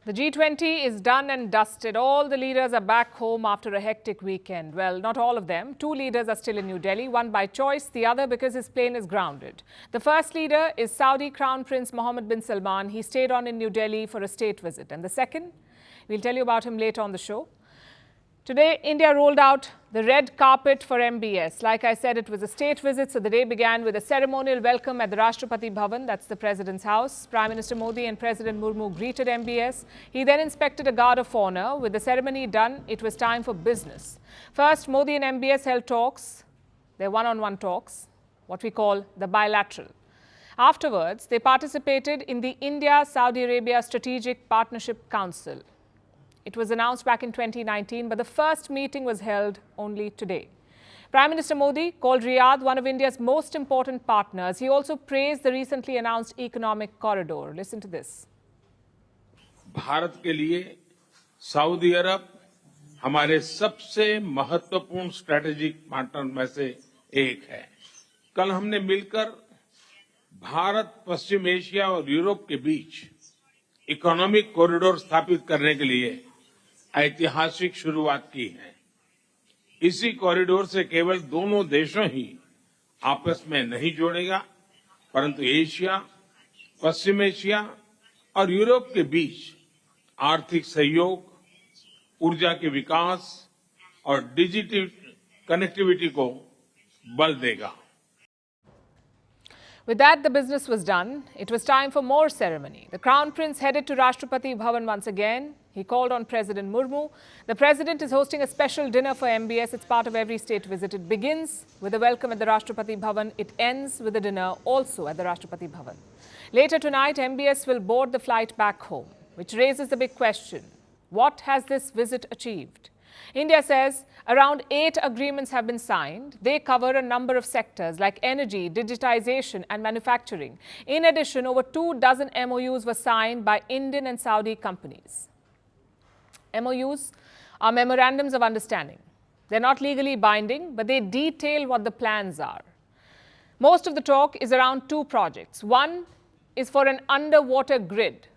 The G20 is done and dusted. All the leaders are back home after a hectic weekend. Well, not all of them. Two leaders are still in New Delhi, one by choice, the other because his plane is grounded. The first leader is Saudi Crown Prince Mohammed bin-Salman. He stayed on in New Delhi for a state visit. And the second, we'll tell you about him later on the show. Today, India rolled out the red carpet for MBS. Like I said, it was a state visit, so the day began with a ceremonial welcome at the Rashtrapati Bhavan, that's the President's house. Prime Minister Modi and President Murmu greeted MBS. He then inspected a guard of honor. With the ceremony done, it was time for business. First, Modi and MBS held talks, their one-on-one talks, what we call the bilateral. Afterwards, they participated in the India-Saudi Arabia Strategic Partnership Council. It was announced back in 2019, but the first meeting was held only today. Prime Minister Modi called Riyadh one of India's most important partners. He also praised the recently announced economic corridor. Listen to this. Bharat के लिए Saudi अरब हमारे सबसे महत्वपूर्ण strategic partner में से एक है। कल हमने मिलकर भारत, पश्चिम एशिया और यूरोप के बीच इकोनॉमिक कॉरिडोर स्थापित करने के लिए ऐतिहासिक शुरुआत की है। इसी कॉरिडोर से केवल दोनों देशों ही आपस में नहीं जोड़ेगा, परंतु एशिया, पश्चिम एशिया और यूरोप के बीच आर्थिक सहयोग, ऊर्जा के विकास और डिजिटल कनेक्टिविटी को बल देगा। With that, the business was done. It was time for more ceremony. The Crown Prince headed to Rashtrapati Bhavan once again. He called on President Murmu. The President is hosting a special dinner for MBS. It's part of every state visit. It begins with a welcome at the Rashtrapati Bhavan. It ends with a dinner also at the Rashtrapati Bhavan. Later tonight, MBS will board the flight back home, which raises the big question. What has this visit achieved? India says around 8 agreements have been signed. They cover a number of sectors like energy, digitization and manufacturing. In addition, over 24 MOUs were signed by Indian and Saudi companies. MOUs are memorandums of understanding. They're not legally binding, but they detail what the plans are. Most of the talk is around 2 projects. One is for an underwater grid.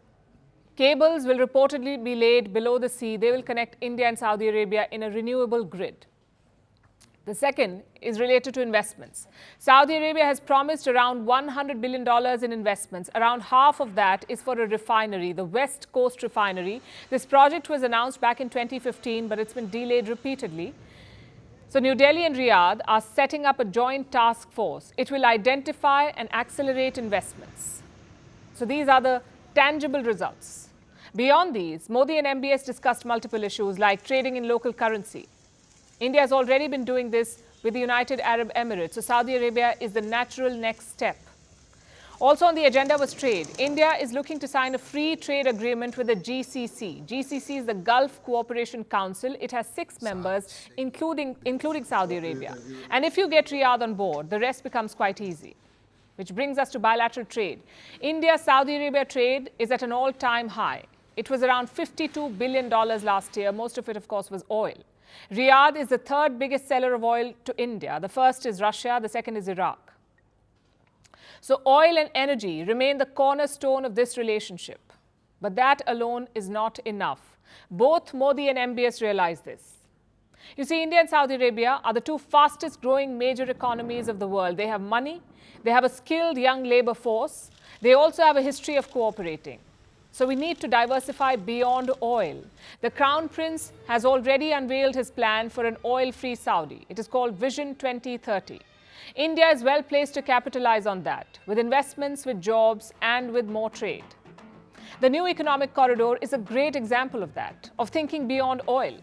Cables will reportedly be laid below the sea. They will connect India and Saudi Arabia in a renewable grid. The second is related to investments. Saudi Arabia has promised around $100 billion in investments. Around half of that is for a refinery, the West Coast refinery. This project was announced back in 2015, but it's been delayed repeatedly. So New Delhi and Riyadh are setting up a joint task force. It will identify and accelerate investments. So these are the tangible results. Beyond these, Modi and MBS discussed multiple issues like trading in local currency. India has already been doing this with the United Arab Emirates, so Saudi Arabia is the natural next step. Also on the agenda was trade. India is looking to sign a free trade agreement with the GCC. GCC is the Gulf Cooperation Council. It has 6 members, including Saudi Arabia. And if you get Riyadh on board, the rest becomes quite easy. Which brings us to bilateral trade. India-Saudi Arabia trade is at an all-time high. It was around $52 billion last year. Most of it, of course, was oil. Riyadh is the 3rd biggest seller of oil to India. The first is Russia. The second is Iraq. So oil and energy remain the cornerstone of this relationship. But that alone is not enough. Both Modi and MBS realize this. You see, India and Saudi Arabia are the 2 fastest growing major economies of the world. They have money. They have a skilled young labor force. They also have a history of cooperating. So we need to diversify beyond oil. The Crown Prince has already unveiled his plan for an oil-free Saudi. It is called Vision 2030. India is well placed to capitalize on that, with investments, with jobs, and with more trade. The new economic corridor is a great example of that, of thinking beyond oil.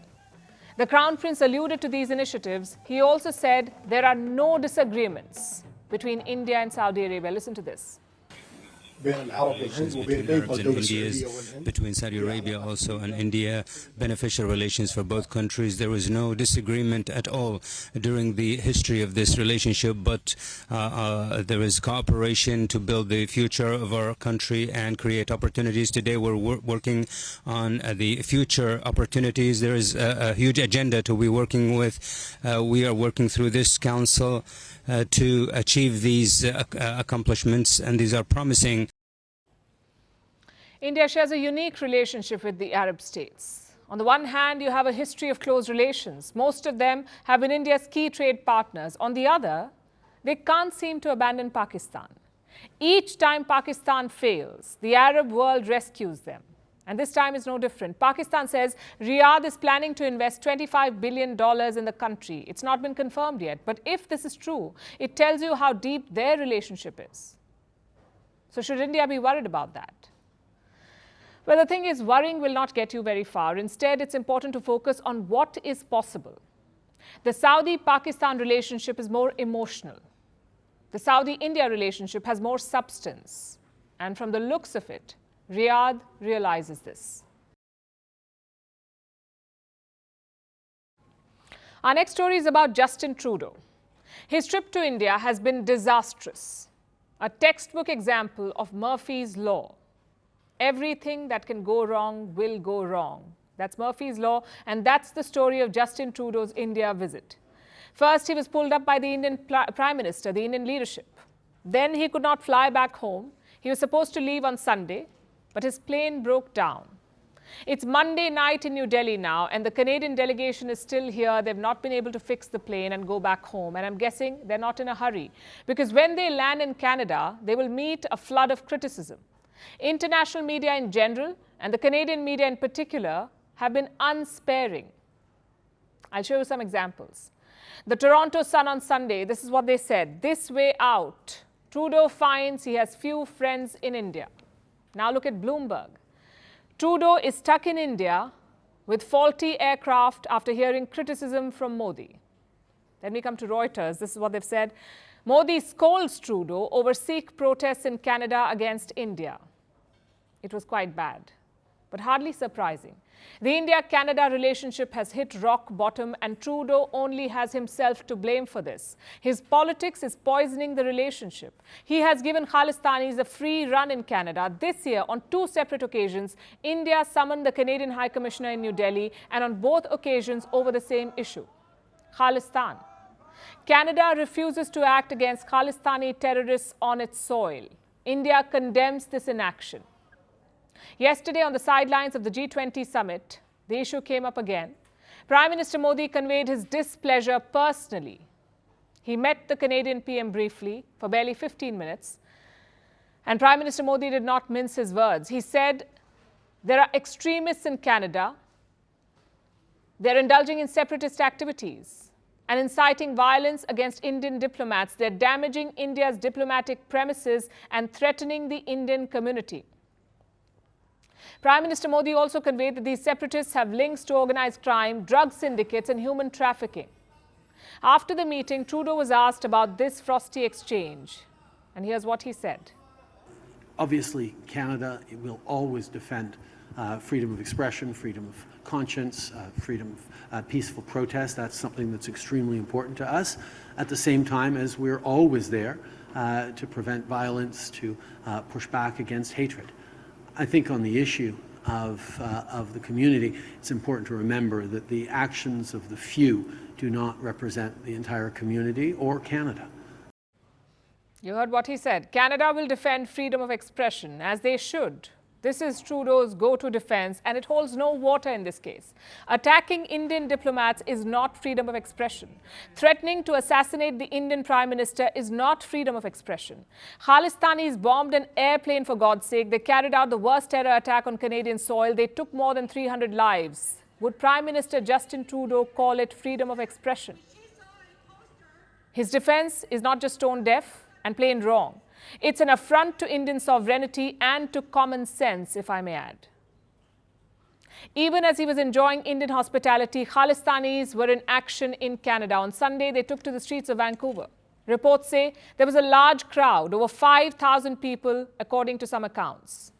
The Crown Prince alluded to these initiatives. He also said there are no disagreements between India and Saudi Arabia. Listen to this. Relations between Arabs and Indians, between Saudi Arabia also and India, beneficial relations for both countries. There was no disagreement at all during the history of this relationship, but there is cooperation to build the future of our country and create opportunities. Today we're working on the future opportunities. There is a huge agenda to be working with. We are working through this council to achieve these accomplishments, and these are promising. India shares a unique relationship with the Arab states. On the one hand, you have a history of close relations. Most of them have been India's key trade partners. On the other, they can't seem to abandon Pakistan. Each time Pakistan fails, the Arab world rescues them. And this time is no different. Pakistan says Riyadh is planning to invest $25 billion in the country. It's not been confirmed yet. But if this is true, it tells you how deep their relationship is. So should India be worried about that? Well, the thing is, worrying will not get you very far. Instead, it's important to focus on what is possible. The Saudi-Pakistan relationship is more emotional. The Saudi-India relationship has more substance. And from the looks of it, Riyadh realizes this. Our next story is about Justin Trudeau. His trip to India has been disastrous. A textbook example of Murphy's Law. Everything that can go wrong will go wrong. That's Murphy's Law, and that's the story of Justin Trudeau's India visit. First, he was pulled up by the Indian Prime Minister, the Indian leadership. Then he could not fly back home. He was supposed to leave on Sunday, but his plane broke down. It's Monday night in New Delhi now, and the Canadian delegation is still here. They've not been able to fix the plane and go back home. And I'm guessing they're not in a hurry, because when they land in Canada, they will meet a flood of criticism. International media in general, and the Canadian media in particular, have been unsparing. I'll show you some examples. The Toronto Sun on Sunday, this is what they said. This way out, Trudeau finds he has few friends in India. Now look at Bloomberg. Trudeau is stuck in India with faulty aircraft after hearing criticism from Modi. Then we come to Reuters. This is what they've said. Modi scolds Trudeau over Sikh protests in Canada against India. It was quite bad, but hardly surprising. The India-Canada relationship has hit rock bottom, and Trudeau only has himself to blame for this. His politics is poisoning the relationship. He has given Khalistanis a free run in Canada. This year, on 2 separate occasions, India summoned the Canadian High Commissioner in New Delhi, and on both occasions over the same issue, Khalistan. Canada refuses to act against Khalistani terrorists on its soil. India condemns this inaction. Yesterday, on the sidelines of the G20 Summit, the issue came up again. Prime Minister Modi conveyed his displeasure personally. He met the Canadian PM briefly for barely 15 minutes. And Prime Minister Modi did not mince his words. He said, there are extremists in Canada. They're indulging in separatist activities and inciting violence against Indian diplomats. They're damaging India's diplomatic premises and threatening the Indian community. Prime Minister Modi also conveyed that these separatists have links to organized crime, drug syndicates, and human trafficking. After the meeting, Trudeau was asked about this frosty exchange. And here's what he said. Obviously, Canada will always defend freedom of expression, freedom of conscience, freedom of peaceful protest. That's something that's extremely important to us. At the same time as we're always there to prevent violence, to push back against hatred. I think on the issue of the community, it's important to remember that the actions of the few do not represent the entire community or Canada. You heard what he said. Canada will defend freedom of expression, as they should. This is Trudeau's go-to defense, and it holds no water in this case. Attacking Indian diplomats is not freedom of expression. Threatening to assassinate the Indian Prime Minister is not freedom of expression. Khalistanis bombed an airplane, for God's sake. They carried out the worst terror attack on Canadian soil. They took more than 300 lives. Would Prime Minister Justin Trudeau call it freedom of expression? His defense is not just tone deaf and plain wrong. It's an affront to Indian sovereignty and to common sense, if I may add. Even as he was enjoying Indian hospitality, Khalistanis were in action in Canada. On Sunday, they took to the streets of Vancouver. Reports say there was a large crowd, over 5,000 people, according to some accounts.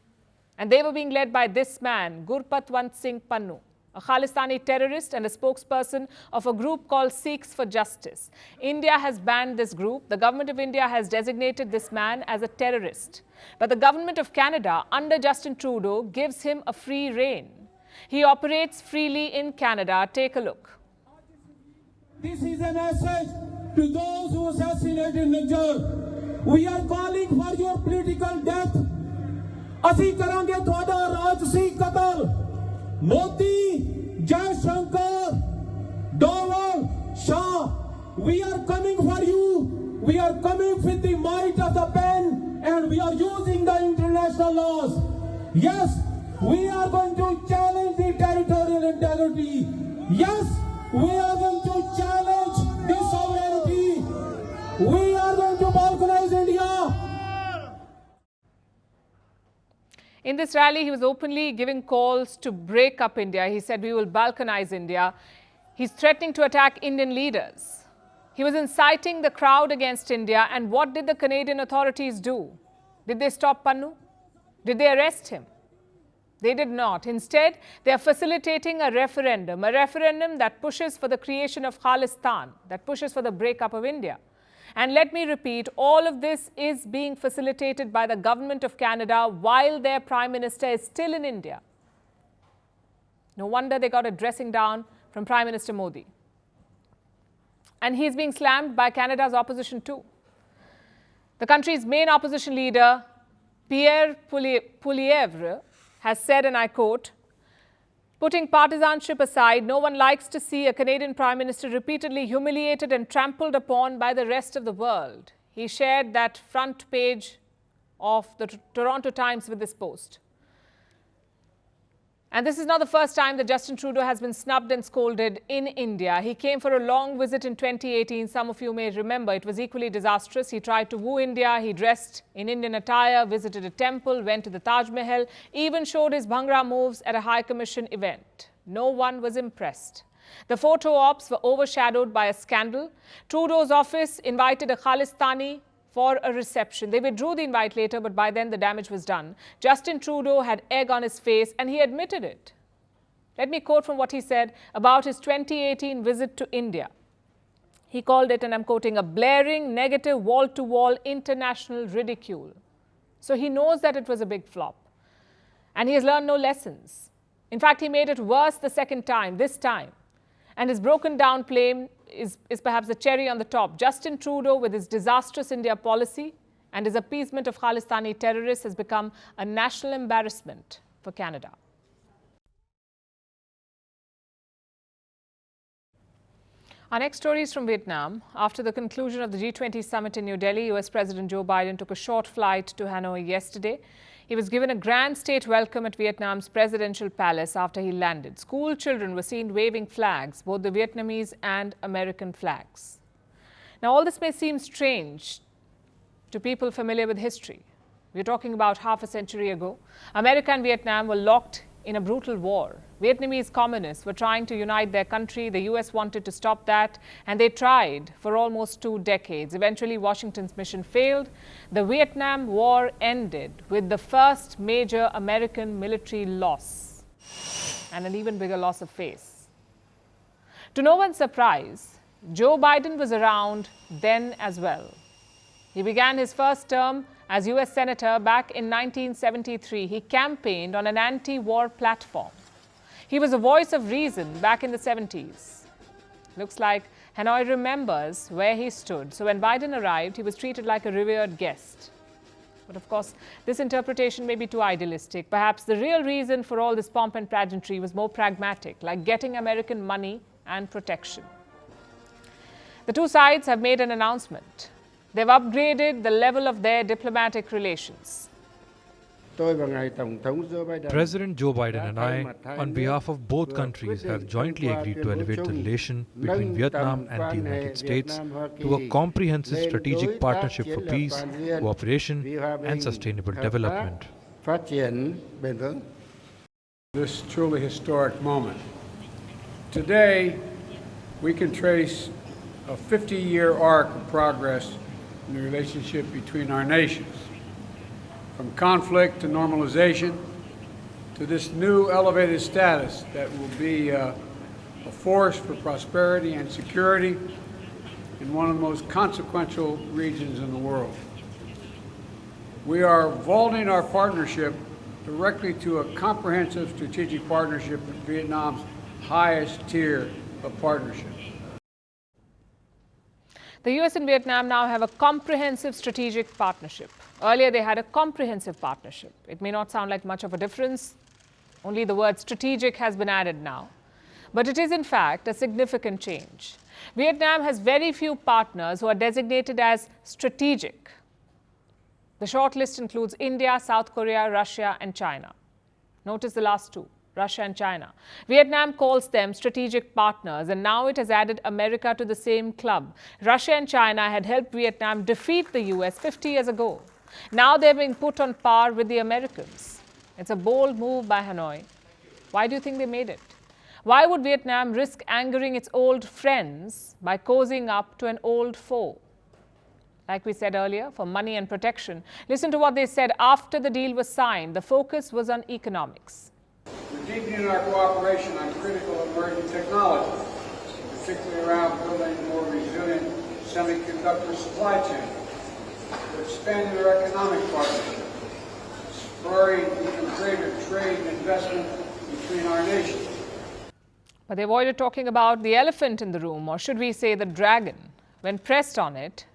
And they were being led by this man, Gurpatwant Singh Pannu, a Khalistani terrorist and a spokesperson of a group called Sikhs for Justice. India has banned this group. The government of India has designated this man as a terrorist. But the government of Canada, under Justin Trudeau, gives him a free rein. He operates freely in Canada. Take a look. This is a message to those who assassinated Najjar. We are calling for your political death. ਅਸੀਂ ਕਰਾਂਗੇ ਤੁਹਾਡਾ ਰਾਜਸੀ ਕਤਲ ਮੋਦੀ ਜੈ ਸ਼ੰਕਰ ਡੋਵਲ ਸ਼ਾਹ we are coming for you we are coming with the might of the pen and we are using the international laws yes we are going to challenge the territorial integrity yes we are going to challenge the sovereignty we are going to balkanize India. In this rally, he was openly giving calls to break up India. He said, we will balkanize India. He's threatening to attack Indian leaders. He was inciting the crowd against India. And what did the Canadian authorities do? Did they stop Pannu? Did they arrest him? They did not. Instead, they are facilitating a referendum that pushes for the creation of Khalistan, that pushes for the breakup of India. And let me repeat, all of this is being facilitated by the government of Canada while their Prime Minister is still in India. No wonder they got a dressing down from Prime Minister Modi. And he's being slammed by Canada's opposition too. The country's main opposition leader, Pierre Poilievre, has said, and I quote, putting partisanship aside, no one likes to see a Canadian Prime Minister repeatedly humiliated and trampled upon by the rest of the world. He shared that front page of the Toronto Times with this post. And this is not the first time that Justin Trudeau has been snubbed and scolded in India. He came for a long visit in 2018. Some of you may remember it was equally disastrous. He tried to woo India. He dressed in Indian attire, visited a temple, went to the Taj Mahal, even showed his Bhangra moves at a High Commission event. No one was impressed. The photo ops were overshadowed by a scandal. Trudeau's office invited a Khalistani for a reception. They withdrew the invite later, but by then the damage was done. Justin Trudeau had egg on his face and he admitted it. Let me quote from what he said about his 2018 visit to India. He called it, and I'm quoting, a blaring, negative, wall-to-wall international ridicule. So he knows that it was a big flop. And he has learned no lessons. In fact, he made it worse the second time, this time. And his broken down plane is perhaps the cherry on the top. Justin Trudeau, with his disastrous India policy and his appeasement of Khalistani terrorists, has become a national embarrassment for Canada. Our next story is from Vietnam. After the conclusion of the G20 Summit in New Delhi, US President Joe Biden took a short flight to Hanoi yesterday. He was given a grand state welcome at Vietnam's presidential palace after he landed. School children were seen waving flags, both the Vietnamese and American flags. Now, all this may seem strange to people familiar with history. We're talking about half a century ago. America and Vietnam were locked in a brutal war. Vietnamese communists were trying to unite their country. The US wanted to stop that, and they tried for almost 2 decades. Eventually, Washington's mission failed. The Vietnam War ended with the first major American military loss and an even bigger loss of face. To no one's surprise, Joe Biden was around then as well. He began his first term as US Senator back in 1973. He campaigned on an anti-war platform. He was a voice of reason back in the 70s. Looks like Hanoi remembers where he stood. So when Biden arrived, he was treated like a revered guest. But of course, this interpretation may be too idealistic. Perhaps the real reason for all this pomp and pageantry was more pragmatic, like getting American money and protection. The two sides have made an announcement. They've upgraded the level of their diplomatic relations. President Joe Biden and I, on behalf of both countries, have jointly agreed to elevate the relation between Vietnam and the United States to a comprehensive strategic partnership for peace, cooperation, and sustainable development. This truly historic moment. Today, we can trace a 50-year arc of progress in the relationship between our nations, from conflict to normalization to this new elevated status that will be a force for prosperity and security in one of the most consequential regions in the world. We are vaulting our partnership directly to a comprehensive strategic partnership with Vietnam's highest tier of partnership. The US and Vietnam now have a comprehensive strategic partnership. Earlier, they had a comprehensive partnership. It may not sound like much of a difference. Only the word strategic has been added now. But it is, in fact, a significant change. Vietnam has very few partners who are designated as strategic. The short list includes India, South Korea, Russia, and China. Notice the last two, Russia and China. Vietnam calls them strategic partners, and now it has added America to the same club. Russia and China had helped Vietnam defeat the US 50 years ago. Now they're being put on par with the Americans. It's a bold move by Hanoi. Why do you think they made it? Why would Vietnam risk angering its old friends by cozying up to an old foe? Like we said earlier, for money and protection. Listen to what they said after the deal was signed. The focus was on economics. We're deepening our cooperation on critical emerging technologies, particularly around building a more resilient semiconductor supply chain. We're expanding our economic partnership, exploring even greater trade and investment between our nations. But they avoided talking about the elephant in the room, or should we say the dragon. When pressed on it,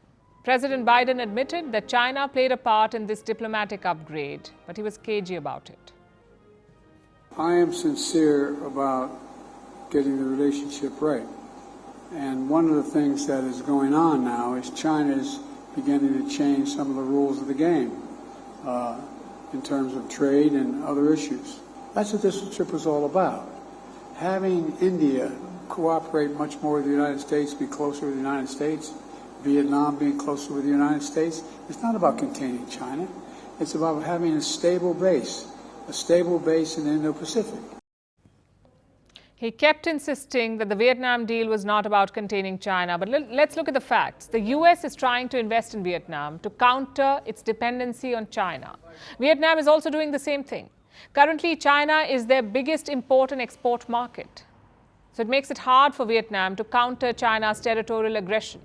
President Biden admitted that China played a part in this diplomatic upgrade, but he was cagey about it. I am sincere about getting the relationship right. And one of the things that is going on now is China is beginning to change some of the rules of the game in terms of trade and other issues. That's what this trip was all about. Having India cooperate much more with the United States, be closer with the United States, Vietnam being closer with the United States, it's not about containing China. It's about having a stable base in the Indo-Pacific. He kept insisting that the Vietnam deal was not about containing China. But let's look at the facts. The US is trying to invest in Vietnam to counter its dependency on China. Vietnam is also doing the same thing. Currently, China is their biggest import and export market. So it makes it hard for Vietnam to counter China's territorial aggression.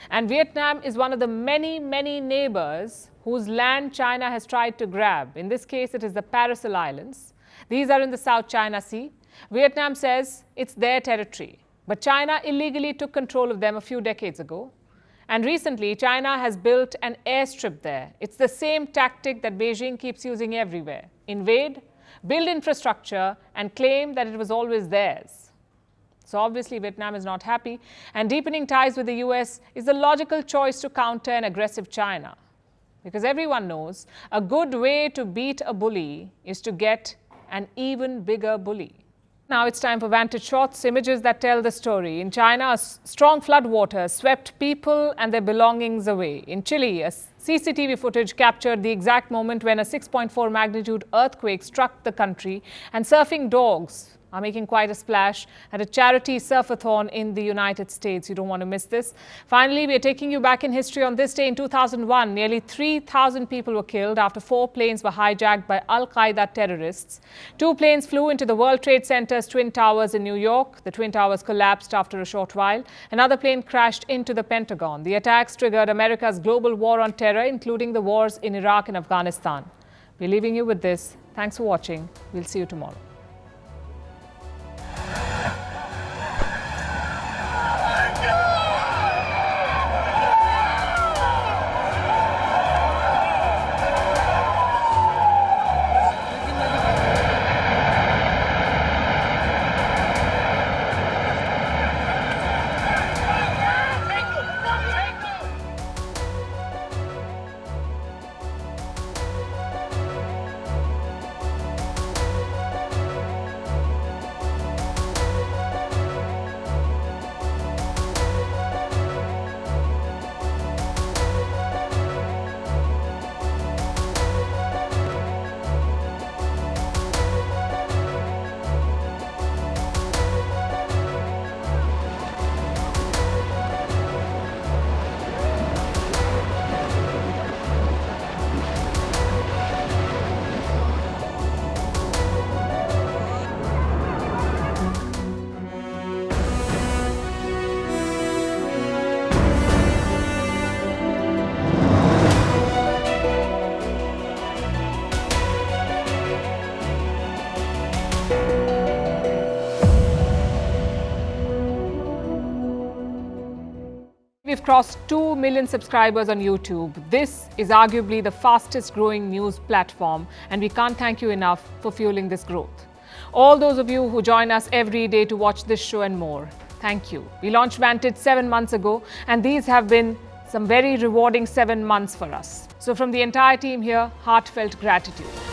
And Vietnam is one of the many, many neighbors whose land China has tried to grab. In this case, it is the Paracel Islands. These are in the South China Sea. Vietnam says it's their territory, but China illegally took control of them a few decades ago. And recently, China has built an airstrip there. It's the same tactic that Beijing keeps using everywhere. Invade, build infrastructure, and claim that it was always theirs. So obviously, Vietnam is not happy, and deepening ties with the US is the logical choice to counter an aggressive China. Because everyone knows a good way to beat a bully is to get an even bigger bully. Now it's time for Vantage Shots, images that tell the story. In China, strong floodwaters swept people and their belongings away. In Chile, a CCTV footage captured the exact moment when a 6.4 magnitude earthquake struck the country, and surfing dogs are making quite a splash at a charity surfathon in the United States. You don't want to miss this. Finally, we are taking you back in history. On this day in 2001, nearly 3,000 people were killed after 4 planes were hijacked by Al-Qaeda terrorists. 2 planes flew into the World Trade Center's Twin Towers in New York. The Twin Towers collapsed after a short while. Another plane crashed into the Pentagon. The attacks triggered America's global war on terror, including the wars in Iraq and Afghanistan. We're leaving you with this. Thanks for watching. We'll see you tomorrow. have crossed 2 million subscribers on YouTube. This is arguably the fastest growing news platform, and we can't thank you enough for fueling this growth. All those of you who join us every day to watch this show and more, thank you. We launched Vantage 7 months ago, and these have been some very rewarding 7 months for us. So from the entire team here, heartfelt gratitude.